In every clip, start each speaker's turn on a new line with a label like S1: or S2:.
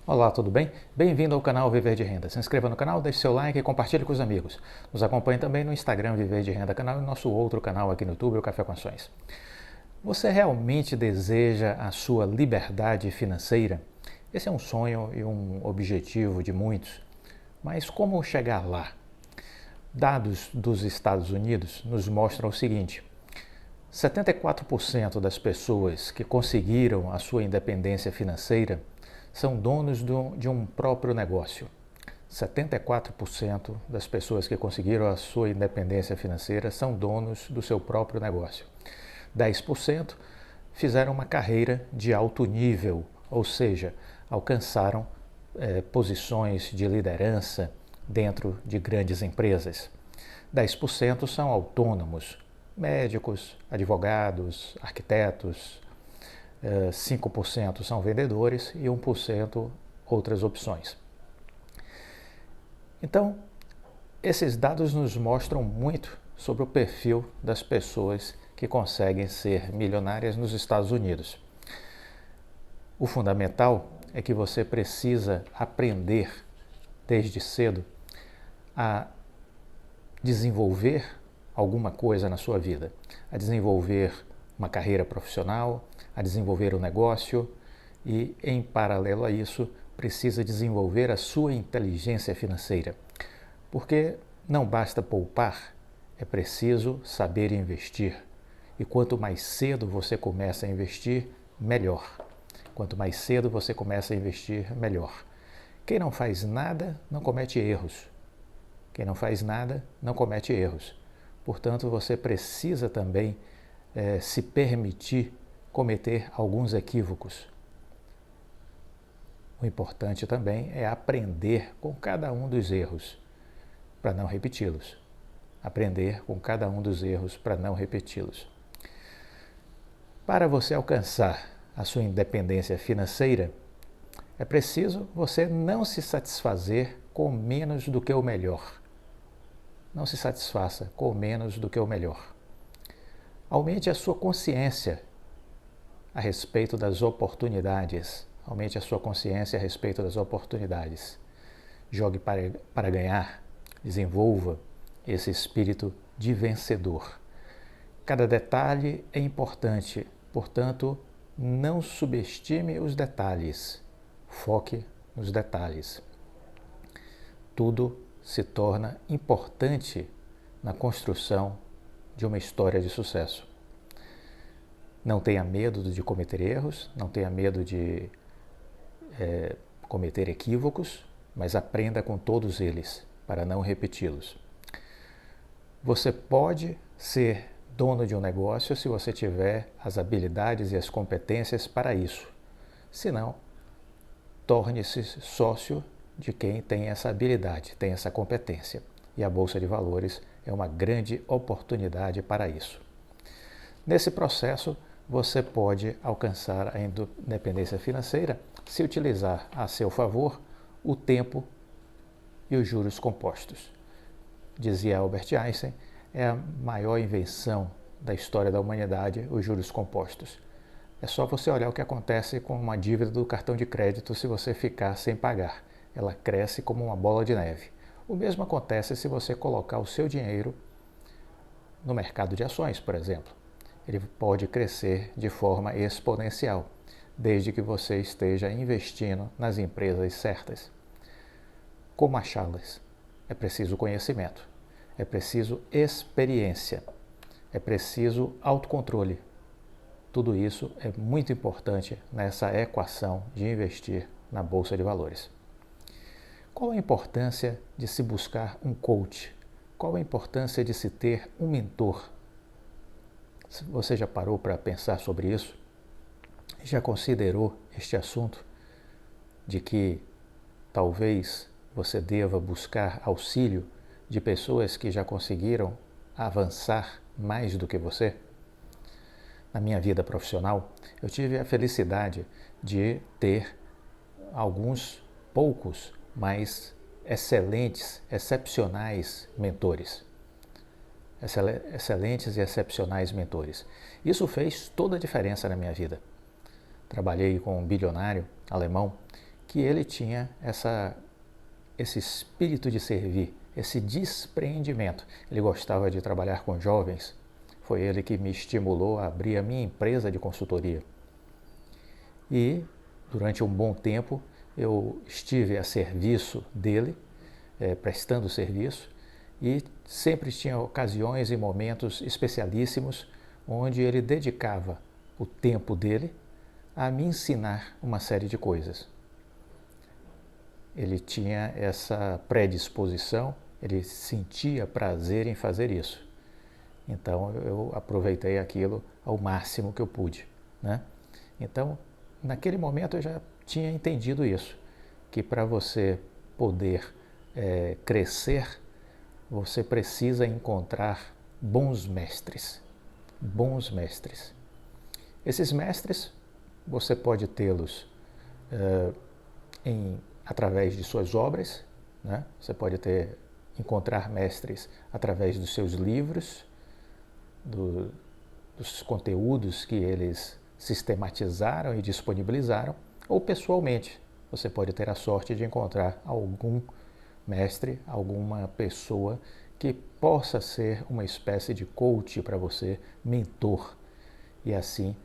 S1: Olá, tudo bem? Bem-vindo ao canal Viver de Renda. Se inscreva no canal, deixe seu like e compartilhe com os amigos. Nos acompanhe também no Instagram Viver de Renda Canal e nosso outro canal aqui no YouTube, o Café com Ações. Você realmente deseja a sua liberdade financeira? Esse é um sonho e um objetivo de muitos. Mas como chegar lá? Dados dos Estados Unidos nos mostram o seguinte: 74% das pessoas que conseguiram a sua independência financeira são donos de um próprio negócio. 74% das pessoas que conseguiram a sua independência financeira são donos do seu próprio negócio. 10% fizeram uma carreira de alto nível, ou seja, alcançaram posições de liderança dentro de grandes empresas. 10% são autônomos, médicos, advogados, arquitetos, 5% são vendedores e 1% outras opções. Então, esses dados nos mostram muito sobre o perfil das pessoas que conseguem ser milionárias nos Estados Unidos. O fundamental é que você precisa aprender desde cedo a desenvolver alguma coisa na sua vida, a desenvolver uma carreira profissional, a desenvolver um negócio e, em paralelo a isso, precisa desenvolver a sua inteligência financeira. Porque não basta poupar, é preciso saber investir. E quanto mais cedo você começa a investir, melhor. Quanto mais cedo você começa a investir, melhor. Quem não faz nada não comete erros. Quem não faz nada não comete erros. Portanto, você precisa também se permitir cometer alguns equívocos. O importante também é aprender com cada um dos erros para não repeti-los. Aprender com cada um dos erros para não repeti-los. Para você alcançar a sua independência financeira, é preciso você não se satisfazer com menos do que o melhor. Não se satisfaça com menos do que o melhor. Aumente a sua consciência a respeito das oportunidades. Aumente a sua consciência a respeito das oportunidades. Jogue para ganhar. Desenvolva esse espírito de vencedor. Cada detalhe é importante, portanto, não subestime os detalhes. Foque nos detalhes. Tudo se torna importante na construção de uma história de sucesso. Não tenha medo de cometer erros, não tenha medo de cometer equívocos, mas aprenda com todos eles para não repeti-los. Você pode ser dono de um negócio se você tiver as habilidades e as competências para isso. Se não, torne-se sócio de quem tem essa habilidade, tem essa competência. E a Bolsa de Valores é uma grande oportunidade para isso. Nesse processo, você pode alcançar a independência financeira se utilizar a seu favor o tempo e os juros compostos. Dizia Albert Einstein, é a maior invenção da história da humanidade, os juros compostos. É só você olhar o que acontece com uma dívida do cartão de crédito se você ficar sem pagar. Ela cresce como uma bola de neve. O mesmo acontece se você colocar o seu dinheiro no mercado de ações, por exemplo. Ele pode crescer de forma exponencial, desde que você esteja investindo nas empresas certas. Como achá-las? É preciso conhecimento, é preciso experiência, é preciso autocontrole. Tudo isso é muito importante nessa equação de investir na Bolsa de Valores. Qual a importância de se buscar um coach? Qual a importância de se ter um mentor? Você já parou para pensar sobre isso? Já considerou este assunto de que talvez você deva buscar auxílio de pessoas que já conseguiram avançar mais do que você? Na minha vida profissional, eu tive a felicidade de ter alguns poucos, mas excelentes, excepcionais mentores. Excelentes e excepcionais mentores. Isso fez toda a diferença na minha vida. Trabalhei com um bilionário alemão que ele tinha esse espírito de servir, esse despreendimento. Ele gostava de trabalhar com jovens. Foi ele que me estimulou a abrir a minha empresa de consultoria. E, durante um bom tempo, eu estive a serviço dele, prestando serviço, e sempre tinha ocasiões e momentos especialíssimos onde ele dedicava o tempo dele a me ensinar uma série de coisas. Ele tinha essa predisposição, ele sentia prazer em fazer isso. Então eu aproveitei aquilo ao máximo que eu pude, né? Então, naquele momento eu já tinha entendido isso, que para você poder crescer, você precisa encontrar bons mestres. Bons mestres. Esses mestres, você pode tê-los através de suas obras, né? Você pode encontrar mestres através dos seus livros, dos conteúdos que eles sistematizaram e disponibilizaram, ou pessoalmente. Você pode ter a sorte de encontrar algum mestre, alguma pessoa que possa ser uma espécie de coach para você, mentor, e assim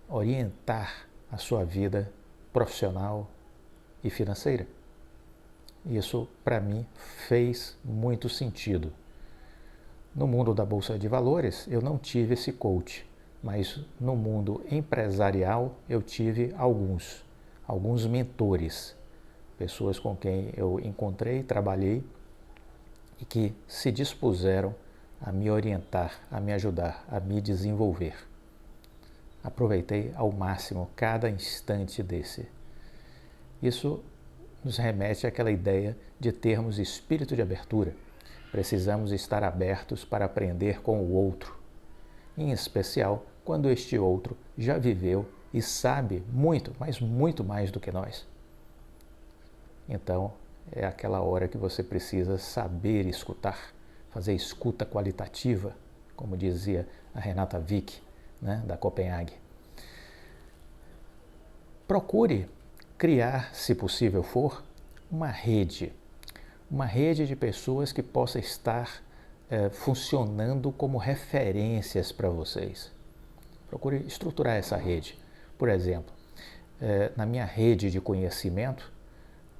S1: orientar a sua vida profissional e financeira. Isso, para mim, fez muito sentido. No mundo da Bolsa de Valores, eu não tive esse coach, mas no mundo empresarial eu tive alguns mentores, pessoas com quem eu encontrei, trabalhei e que se dispuseram a me orientar, a me ajudar, a me desenvolver. Aproveitei ao máximo cada instante desse. Isso nos remete àquela ideia de termos espírito de abertura. Precisamos estar abertos para aprender com o outro, em especial quando este outro já viveu e sabe muito, mas muito mais do que nós. Então, é aquela hora que você precisa saber escutar, fazer escuta qualitativa, como dizia a Renata Vick, né, da Copenhague. Procure criar, se possível for, uma rede de pessoas que possa estar funcionando como referências para vocês. Procure estruturar essa rede. Por exemplo, na minha rede de conhecimento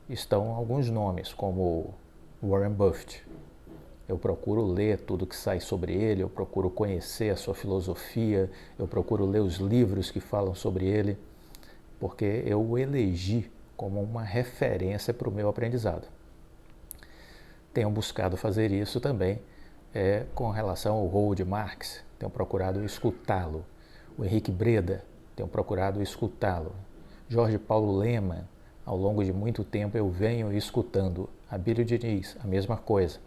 S1: estão alguns nomes, como Warren Buffett. Eu procuro ler tudo que sai sobre ele, eu procuro conhecer a sua filosofia, eu procuro ler os livros que falam sobre ele, porque eu o elegi como uma referência para o meu aprendizado. Tenho buscado fazer isso também com relação ao Howard Marks, tenho procurado escutá-lo. O Henrique Breda, tenho procurado escutá-lo. Jorge Paulo Lemann, ao longo de muito tempo eu venho escutando. Abílio Diniz, a mesma coisa.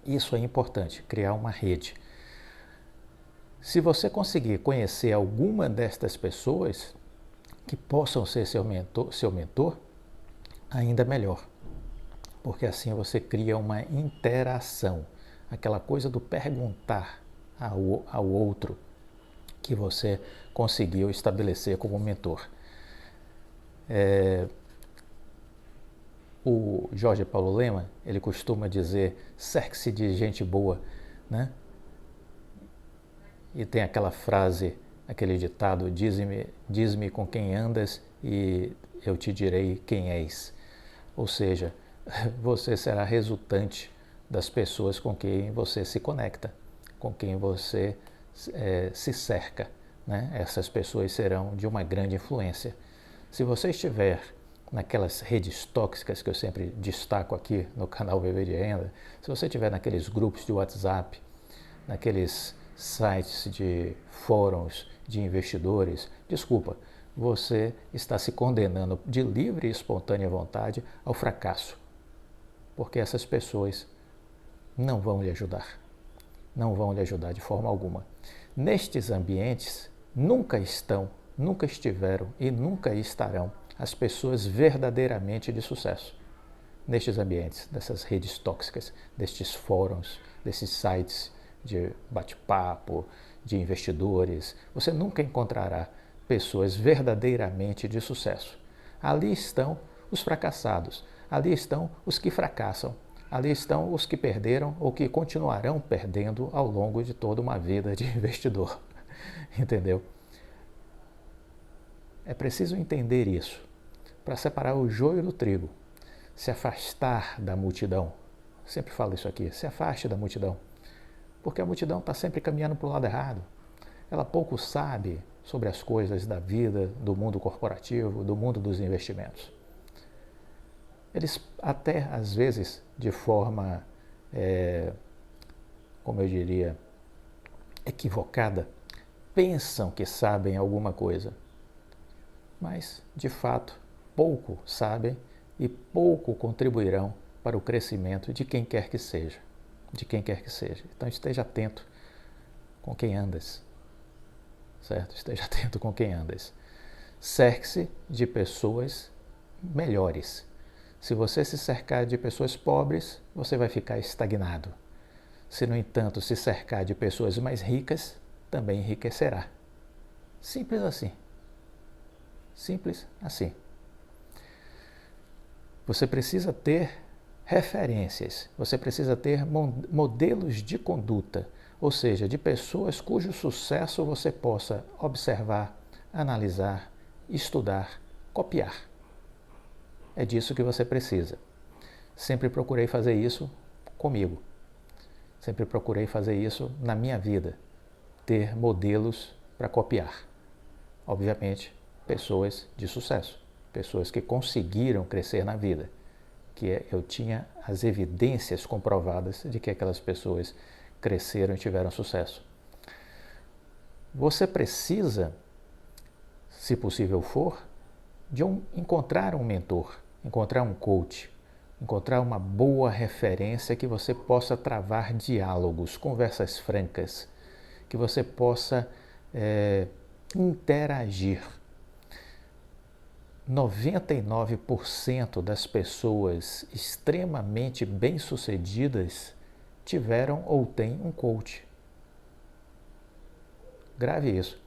S1: Isso é importante, criar uma rede. Se você conseguir conhecer alguma destas pessoas que possam ser seu mentor, ainda melhor. Porque assim você cria uma interação, aquela coisa do perguntar ao outro que você conseguiu estabelecer como mentor. O Jorge Paulo Lemann, ele costuma dizer, cerque-se de gente boa, né? E tem aquela frase, aquele ditado, diz-me com quem andas e eu te direi quem és. Ou seja, você será resultante das pessoas com quem você se conecta, com quem você se cerca, né? Essas pessoas serão de uma grande influência. Se você estiver naquelas redes tóxicas que eu sempre destaco aqui no canal Viver de Renda, se você estiver naqueles grupos de WhatsApp, naqueles sites de fóruns de investidores, desculpa, você está se condenando de livre e espontânea vontade ao fracasso, porque essas pessoas não vão lhe ajudar, não vão lhe ajudar de forma alguma. Nestes ambientes nunca estiveram e nunca estarão as pessoas verdadeiramente de sucesso. Nestes ambientes, dessas redes tóxicas, destes fóruns, desses sites de bate-papo, de investidores, você nunca encontrará pessoas verdadeiramente de sucesso. Ali estão os fracassados, ali estão os que fracassam, ali estão os que perderam ou que continuarão perdendo ao longo de toda uma vida de investidor. Entendeu? É preciso entender isso para separar o joio do trigo, se afastar da multidão. Sempre falo isso aqui, se afaste da multidão, porque a multidão está sempre caminhando para o lado errado. Ela pouco sabe sobre as coisas da vida, do mundo corporativo, do mundo dos investimentos. Eles até, às vezes, de forma, como eu diria, equivocada, pensam que sabem alguma coisa, mas, de fato, pouco sabem e pouco contribuirão para o crescimento de quem quer que seja. De quem quer que seja. Então, esteja atento com quem andas. Certo? Esteja atento com quem andas. Cerque-se de pessoas melhores. Se você se cercar de pessoas pobres, você vai ficar estagnado. Se, no entanto, se cercar de pessoas mais ricas, também enriquecerá. Simples assim. Simples assim. Você precisa ter referências, você precisa ter modelos de conduta, ou seja, de pessoas cujo sucesso você possa observar, analisar, estudar, copiar. É disso que você precisa. Sempre procurei fazer isso comigo. Sempre procurei fazer isso na minha vida. Ter modelos para copiar. Obviamente, pessoas de sucesso. Pessoas que conseguiram crescer na vida. Que eu tinha as evidências comprovadas de que aquelas pessoas cresceram e tiveram sucesso. Você precisa, se possível for, de encontrar um mentor, encontrar um coach, encontrar uma boa referência que você possa travar diálogos, conversas francas, que você possa interagir. 99% das pessoas extremamente bem-sucedidas tiveram ou têm um coach. Grave isso.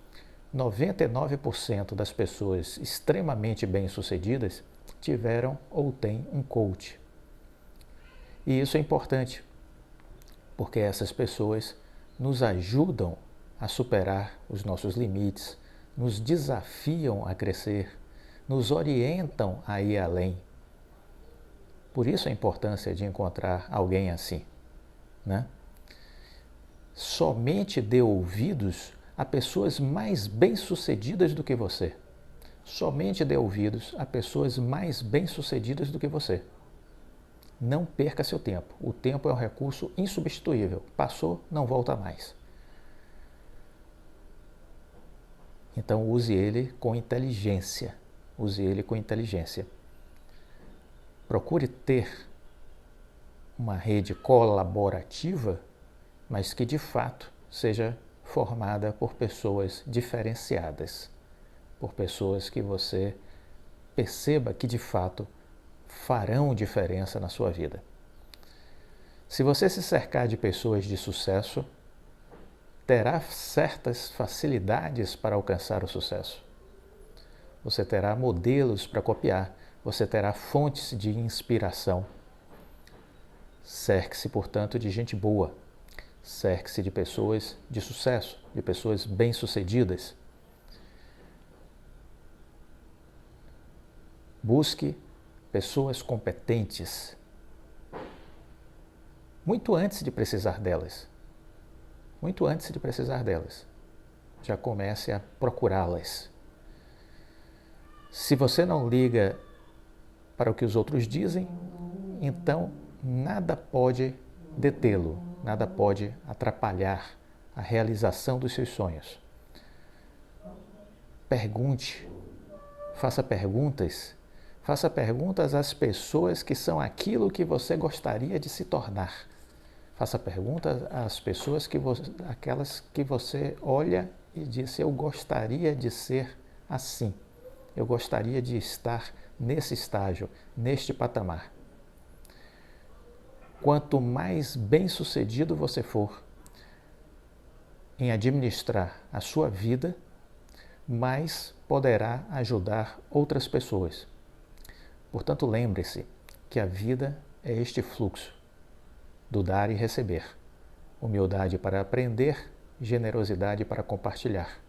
S1: 99% das pessoas extremamente bem-sucedidas tiveram ou têm um coach. E isso é importante, porque essas pessoas nos ajudam a superar os nossos limites, nos desafiam a crescer, nos orientam a ir além. Por isso a importância de encontrar alguém assim, né? Somente dê ouvidos a pessoas mais bem-sucedidas do que você. Somente dê ouvidos a pessoas mais bem-sucedidas do que você. Não perca seu tempo. O tempo é um recurso insubstituível. Passou, não volta mais. Então use ele com inteligência. Use ele com inteligência. Procure ter uma rede colaborativa, mas que de fato seja formada por pessoas diferenciadas, por pessoas que você perceba que de fato farão diferença na sua vida. Se você se cercar de pessoas de sucesso, terá certas facilidades para alcançar o sucesso. Você terá modelos para copiar, você terá fontes de inspiração. Cerque-se, portanto, de gente boa. Cerque-se de pessoas de sucesso, de pessoas bem-sucedidas. Busque pessoas competentes, muito antes de precisar delas. Muito antes de precisar delas. Já comece a procurá-las. Se você não liga para o que os outros dizem, então nada pode detê-lo, nada pode atrapalhar a realização dos seus sonhos. Pergunte, faça perguntas às pessoas que são aquilo que você gostaria de se tornar. Faça perguntas às pessoas aquelas que você olha e diz: eu gostaria de ser assim. Eu gostaria de estar nesse estágio, neste patamar. Quanto mais bem-sucedido você for em administrar a sua vida, mais poderá ajudar outras pessoas. Portanto, lembre-se que a vida é este fluxo do dar e receber. Humildade para aprender, generosidade para compartilhar.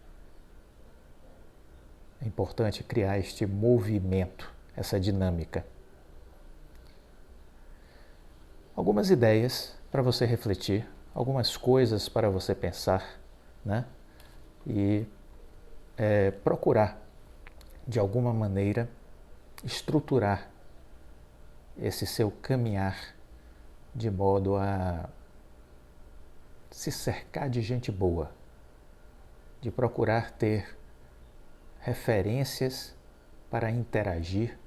S1: É importante criar este movimento, essa dinâmica. Algumas ideias para você refletir, algumas coisas para você pensar, né? E procurar, de alguma maneira, estruturar esse seu caminhar de modo a se cercar de gente boa, de procurar ter referências para interagir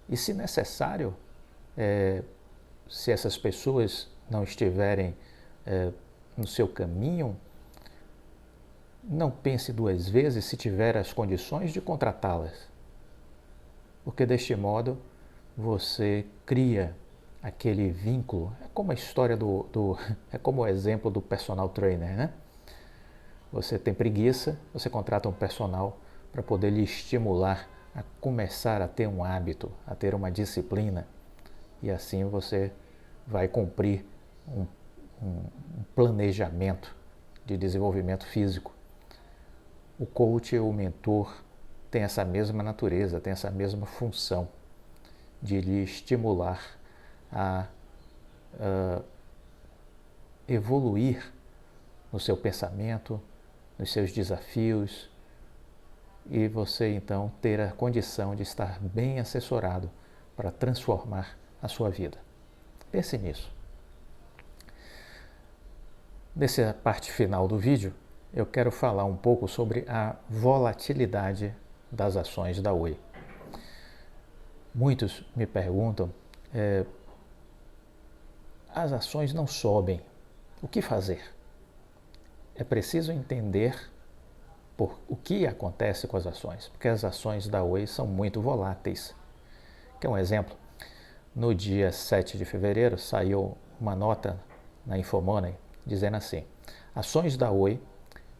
S1: e, se necessário, se essas pessoas não estiverem no seu caminho, não pense duas vezes se tiver as condições de contratá-las, porque deste modo você cria aquele vínculo. É como a história é como o exemplo do personal trainer, né? Você tem preguiça, você contrata um personal para poder lhe estimular a começar a ter um hábito, a ter uma disciplina, e assim você vai cumprir um planejamento de desenvolvimento físico. O coach, o mentor, tem essa mesma natureza, tem essa mesma função de lhe estimular a evoluir no seu pensamento, nos seus desafios, e você então ter a condição de estar bem assessorado para transformar a sua vida. Pense nisso. Nessa parte final do vídeo, eu quero falar um pouco sobre a volatilidade das ações da Oi. Muitos me perguntam, as ações não sobem, o que fazer? É preciso entender o que acontece com as ações, porque as ações da Oi são muito voláteis. Quer um exemplo? No dia 7 de fevereiro saiu uma nota na Infomoney dizendo assim: ações da Oi,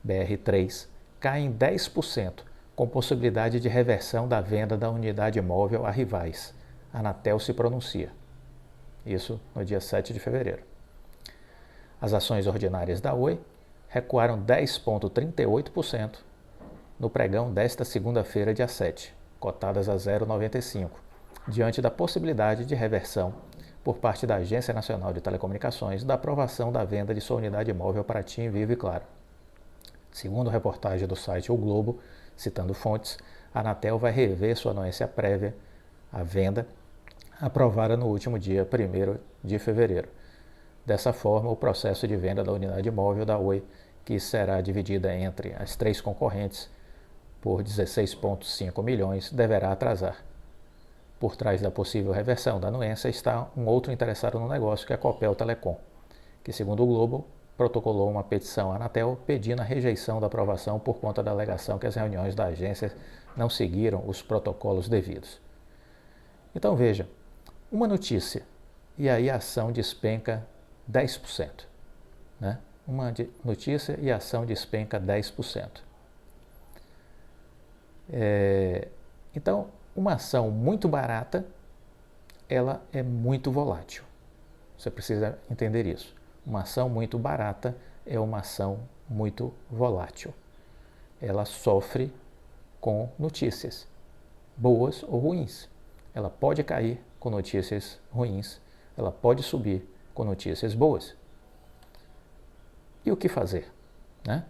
S1: BR3, caem 10%, com possibilidade de reversão da venda da unidade móvel a rivais. A Anatel se pronuncia. Isso no dia 7 de fevereiro. As ações ordinárias da Oi recuaram 10,38% no pregão desta segunda-feira, dia 7, cotadas a 0,95, diante da possibilidade de reversão por parte da Agência Nacional de Telecomunicações da aprovação da venda de sua unidade móvel para TIM, Vivo e Claro. Segundo reportagem do site O Globo, citando fontes, a Anatel vai rever sua anuência prévia à venda, aprovada no último dia 1º de fevereiro. Dessa forma, o processo de venda da unidade móvel da Oi, que será dividida entre as três concorrentes por 16,5 milhões, deverá atrasar. Por trás da possível reversão da anuência está um outro interessado no negócio, que é a Copel Telecom, que, segundo o Globo, protocolou uma petição à Anatel pedindo a rejeição da aprovação por conta da alegação que as reuniões da agência não seguiram os protocolos devidos. Então veja, uma notícia e aí a ação despenca 10%. Né? Uma notícia e a ação despenca 10%. Então, uma ação muito barata, ela é muito volátil. Você precisa entender isso. Uma ação muito barata é uma ação muito volátil. Ela sofre com notícias, boas ou ruins. Ela pode cair com notícias ruins, ela pode subir com notícias boas. E o que fazer? Né?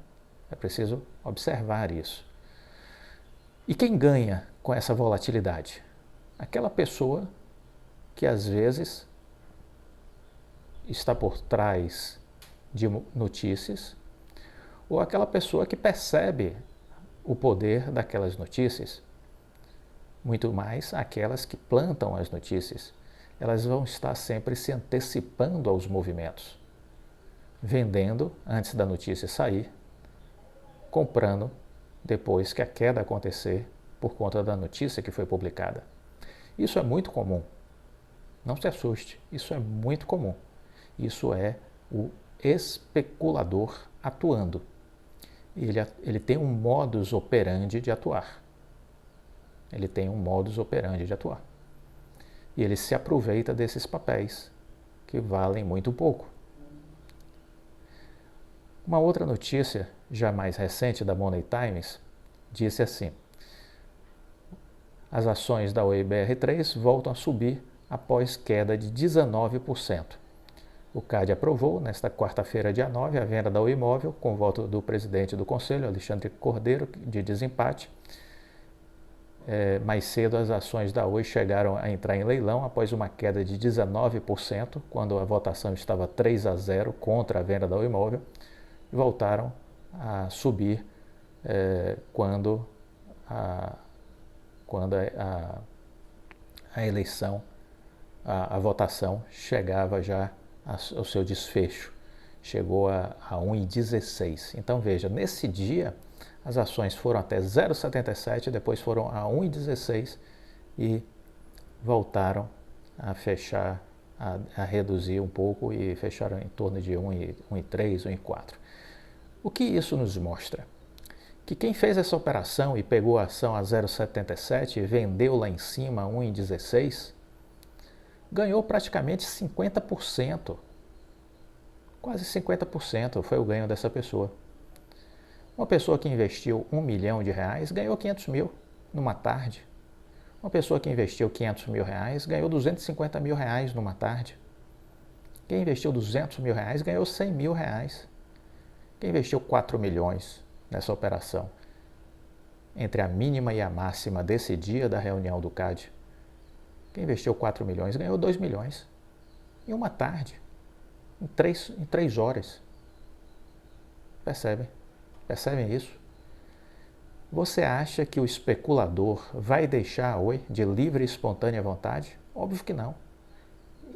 S1: É preciso observar isso. E quem ganha com essa volatilidade? Aquela pessoa que às vezes está por trás de notícias, ou aquela pessoa que percebe o poder daquelas notícias. Muito mais aquelas que plantam as notícias. Elas vão estar sempre se antecipando aos movimentos, vendendo antes da notícia sair, comprando depois que a queda acontecer por conta da notícia que foi publicada. Isso é muito comum. Não se assuste, isso é muito comum. Isso é o especulador atuando. Ele tem um modus operandi de atuar. Ele tem um modus operandi de atuar. E ele se aproveita desses papéis que valem muito pouco. Uma outra notícia, já mais recente, da Money Times, disse assim: as ações da Oi BR3 voltam a subir após queda de 19%. O CAD aprovou, nesta quarta-feira, dia 9, a venda da Oi Imóvel, com voto do presidente do Conselho, Alexandre Cordeiro, de desempate. Mais cedo, as ações da Oi chegaram a entrar em leilão após uma queda de 19%, quando a votação estava 3-0 contra a venda da Oi Imóvel, e voltaram a subir quando a eleição, a votação chegava já ao seu desfecho, chegou a 1,16. Então veja, nesse dia as ações foram até 0,77, depois foram a 1,16 e voltaram a fechar, a reduzir um pouco e fecharam em torno de 1,3, 1,4. O que isso nos mostra? Que quem fez essa operação e pegou a ação a 0,77 e vendeu lá em cima a 1,16, ganhou praticamente 50%. Quase 50% foi o ganho dessa pessoa. Uma pessoa que investiu R$1 milhão ganhou 500 mil numa tarde. Uma pessoa que investiu 500 mil reais ganhou 250 mil reais numa tarde. Quem investiu 200 mil reais ganhou 100 mil reais. Quem investiu 4 milhões nessa operação, entre a mínima e a máxima desse dia da reunião do CAD, quem investiu 4 milhões ganhou 2 milhões em uma tarde, em 3 horas. Percebem? Percebem isso? Você acha que o especulador vai deixar a Oi de livre e espontânea vontade? Óbvio que não.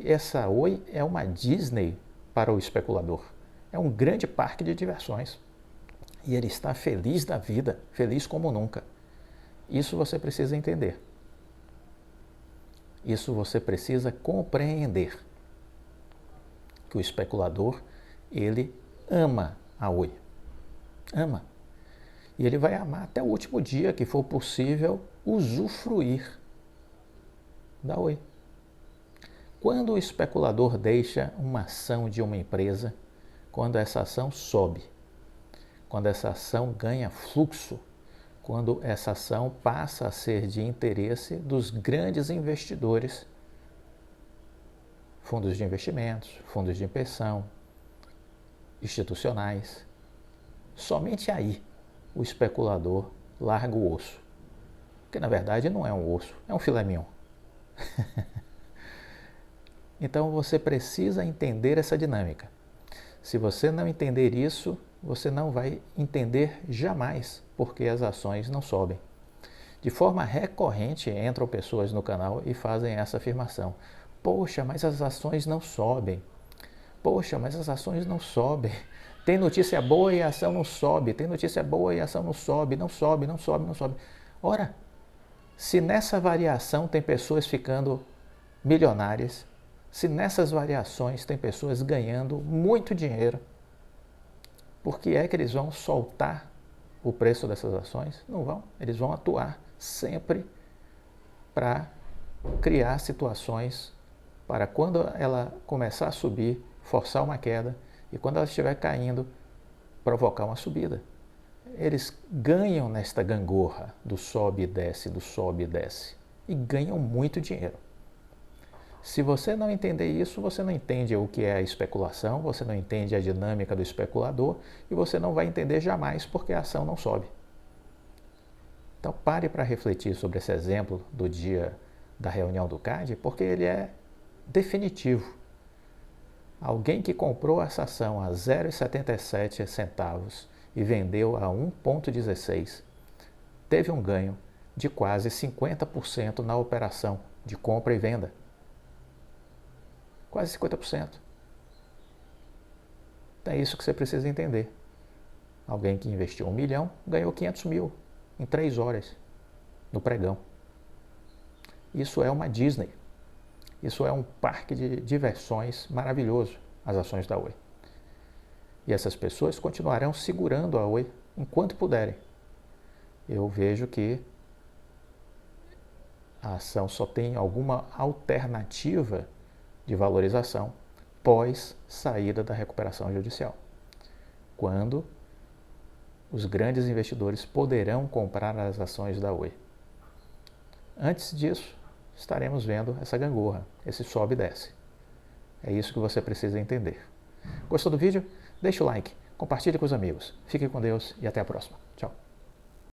S1: Essa Oi é uma Disney para o especulador. É um grande parque de diversões. E ele está feliz da vida, feliz como nunca. Isso você precisa entender. Isso você precisa compreender. Que o especulador, ele ama a Oi. Ama. E ele vai amar até o último dia que for possível usufruir da Oi. Quando o especulador deixa uma ação de uma empresa, quando essa ação sobe, quando essa ação ganha fluxo, quando essa ação passa a ser de interesse dos grandes investidores, fundos de investimentos, fundos de pensão, institucionais, somente aí o especulador larga o osso. Porque na verdade não é um osso, é um filé mignon. Então você precisa entender essa dinâmica. Se você não entender isso, você não vai entender jamais porque as ações não sobem. De forma recorrente entram pessoas no canal e fazem essa afirmação. Poxa, mas as ações não sobem. Poxa, mas as ações não sobem. Tem notícia boa e a ação não sobe. Tem notícia boa e a ação não sobe. Não sobe, não sobe, não sobe. Ora, se nessa variação tem pessoas ficando milionárias, se nessas variações tem pessoas ganhando muito dinheiro, por que é que eles vão soltar o preço dessas ações? Não vão. Eles vão atuar sempre para criar situações para quando ela começar a subir, forçar uma queda e quando ela estiver caindo, provocar uma subida. Eles ganham nesta gangorra do sobe e desce, do sobe e desce e ganham muito dinheiro. Se você não entender isso, você não entende o que é a especulação, você não entende a dinâmica do especulador e você não vai entender jamais porque a ação não sobe. Então pare para refletir sobre esse exemplo do dia da reunião do CAD, porque ele é definitivo. Alguém que comprou essa ação a 0,77 centavos e vendeu a 1,16 teve um ganho de quase 50% na operação de compra e venda. Quase 50%. É isso que você precisa entender. Alguém que investiu 1 milhão ganhou 500 mil em 3 horas no pregão. Isso é uma Disney. Isso é um parque de diversões maravilhoso, as ações da Oi. E essas pessoas continuarão segurando a Oi enquanto puderem. Eu vejo que a ação só tem alguma alternativa de valorização pós saída da recuperação judicial, quando os grandes investidores poderão comprar as ações da Oi. Antes disso, estaremos vendo essa gangorra, esse sobe e desce. É isso que você precisa entender. Gostou do vídeo? Deixa o like, compartilhe com os amigos. Fique com Deus e até a próxima. Tchau.